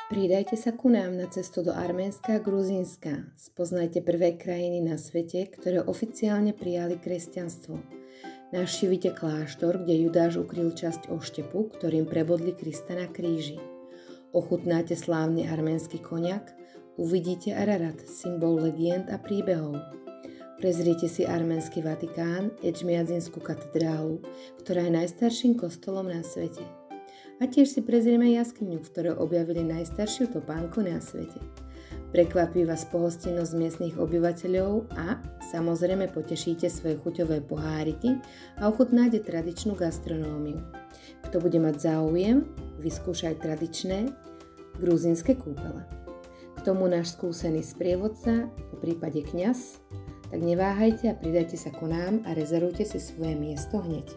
Pridajte sa ku nám na cestu do Arménska a Gruzínska. Spoznajte prvé krajiny na svete, ktoré oficiálne prijali kresťanstvo. Navštívite kláštor, kde Judáš ukryl časť oštepu, ktorým prebodli Krista na kríži. Ochutnáte slávny arménsky koniak, uvidíte Ararat, symbol legend a príbehov. Prezrite si arménsky Vatikán, Edžmiadzinskú katedrálu, ktorá je najstarším kostolom na svete. A tiež si prezrieme jaskyňu, v ktorej objavili najstaršiu topánku na svete. Prekvapí vás pohostinnosť miestnych obyvateľov a samozrejme potešíte svoje chuťové poháriky a ochutnáte tradičnú gastronómiu. Kto bude mať záujem, vyskúšaj tradičné gruzínske kúpele. K tomu náš skúsený sprievodca, poprípade kňaz, tak neváhajte a pridajte sa ku nám a rezervujte si svoje miesto hneď.